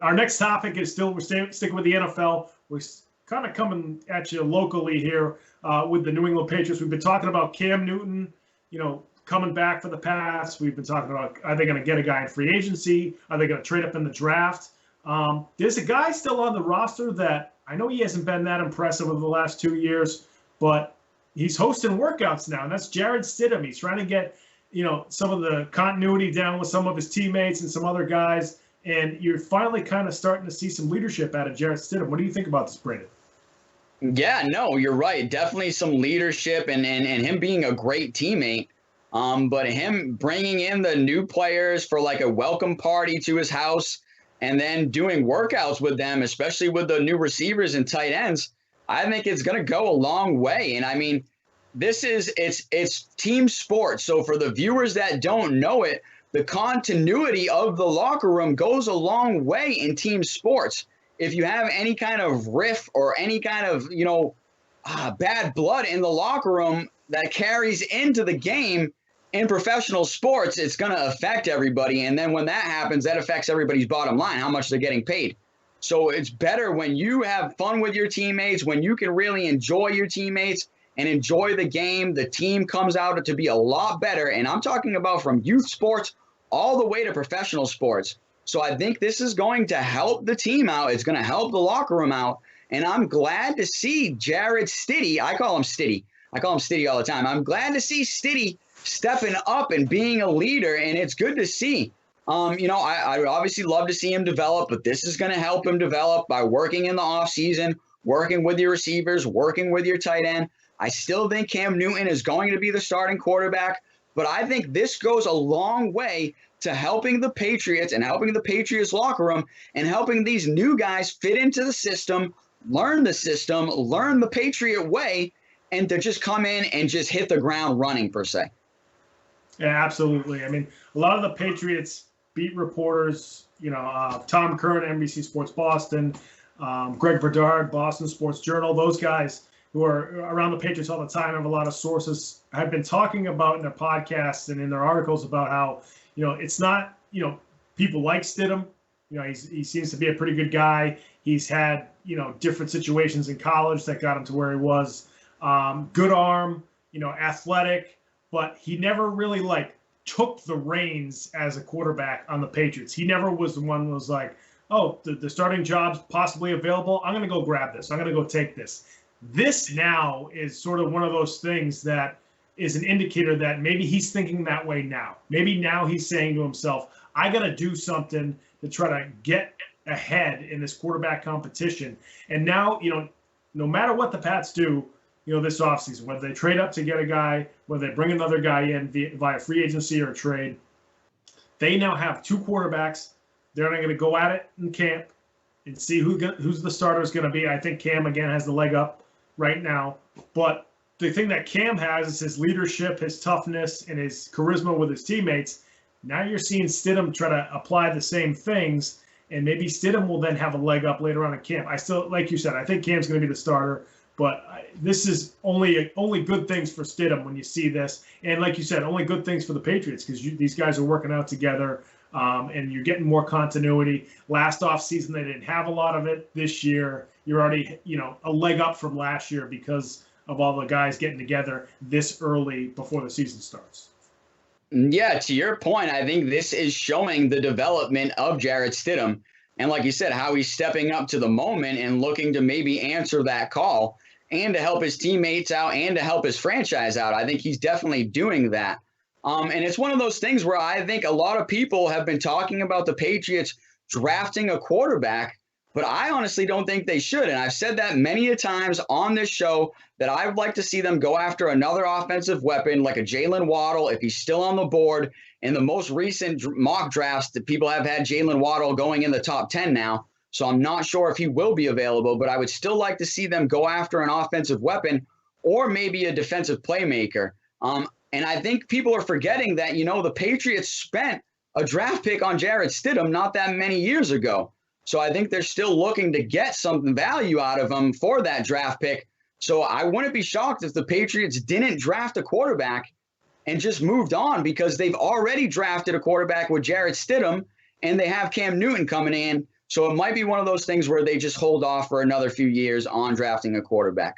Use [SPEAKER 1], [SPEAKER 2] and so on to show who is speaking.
[SPEAKER 1] Our next topic is still, we're sticking with the NFL. We're kind of coming at you locally here with the New England Patriots. We've been talking about Cam Newton, coming back for the Pats. We've been talking about, are they going to get a guy in free agency? Are they going to trade up in the draft? There's a guy still on the roster that I know he hasn't been that impressive over the last 2 years, but he's hosting workouts now, and that's Jarrett Stidham. He's trying to get, some of the continuity down with some of his teammates and some other guys, and you're finally kind of starting to see some leadership out of Jarrett Stidham. What do you think about this, Brandon?
[SPEAKER 2] Yeah, no, you're right. Definitely some leadership and him being a great teammate. But him bringing in the new players for like a welcome party to his house and then doing workouts with them, especially with the new receivers and tight ends, I think it's going to go a long way. And I mean, it's team sports. So for the viewers that don't know it, the continuity of the locker room goes a long way in team sports. If you have any kind of riff or any kind of, bad blood in the locker room that carries into the game in professional sports, it's going to affect everybody. And then when that happens, that affects everybody's bottom line, how much they're getting paid. So it's better when you have fun with your teammates, when you can really enjoy your teammates and enjoy the game. The team comes out to be a lot better. And I'm talking about from youth sports all the way to professional sports. So I think this is going to help the team out. It's going to help the locker room out. And I'm glad to see Jarrett Stidham. I call him Stiddy all the time. I'm glad to see Stiddy stepping up and being a leader, and it's good to see. I would obviously love to see him develop, but this is going to help him develop by working in the offseason, working with your receivers, working with your tight end. I still think Cam Newton is going to be the starting quarterback, but I think this goes a long way to helping the Patriots and helping the Patriots locker room and helping these new guys fit into the system, learn the Patriot way, and to just come in and just hit the ground running, per se.
[SPEAKER 1] Yeah, absolutely. I mean, a lot of the Patriots beat reporters, Tom Curran, NBC Sports Boston, Greg Bedard, Boston Sports Journal, those guys who are around the Patriots all the time, have a lot of sources, have been talking about in their podcasts and in their articles about how, it's not, people like Stidham. He seems to be a pretty good guy. He's had, different situations in college that got him to where he was. Good arm, athletic, but he never really took the reins as a quarterback on the Patriots. He never was the one who was like, oh, the starting job's possibly available. I'm going to go grab this. I'm going to go take this. This now is sort of one of those things that is an indicator that maybe he's thinking that way now. Maybe now he's saying to himself, I got to do something to try to get ahead in this quarterback competition. And now, no matter what the Pats do, this offseason, whether they trade up to get a guy, whether they bring another guy in via free agency or trade, they now have two quarterbacks. They're going to go at it in camp and see who's the starter is going to be. I think Cam, again, has the leg up right now. But the thing that Cam has is his leadership, his toughness, and his charisma with his teammates. Now you're seeing Stidham try to apply the same things, and maybe Stidham will then have a leg up later on in camp. I still, like you said, I think Cam's going to be the starter. But this is only good things for Stidham when you see this. And like you said, only good things for the Patriots because these guys are working out together and you're getting more continuity. Last offseason, they didn't have a lot of it. This year, you're already, a leg up from last year because of all the guys getting together this early before the season starts.
[SPEAKER 2] Yeah, to your point, I think this is showing the development of Jarrett Stidham. And like you said, how he's stepping up to the moment and looking to maybe answer that call and to help his teammates out and to help his franchise out. I think he's definitely doing that. And it's one of those things where I think a lot of people have been talking about the Patriots drafting a quarterback, but I honestly don't think they should. And I've said that many a times on this show that I would like to see them go after another offensive weapon like a Jalen Waddle if he's still on the board. In the most recent mock drafts, that people have had Jalen Waddle going in the top 10 now. So I'm not sure if he will be available, but I would still like to see them go after an offensive weapon or maybe a defensive playmaker. And I think people are forgetting that, the Patriots spent a draft pick on Jarrett Stidham not that many years ago. So I think they're still looking to get some value out of him for that draft pick. So I wouldn't be shocked if the Patriots didn't draft a quarterback and just moved on because they've already drafted a quarterback with Jarrett Stidham and they have Cam Newton coming in. So it might be one of those things where they just hold off for another few years on drafting a quarterback.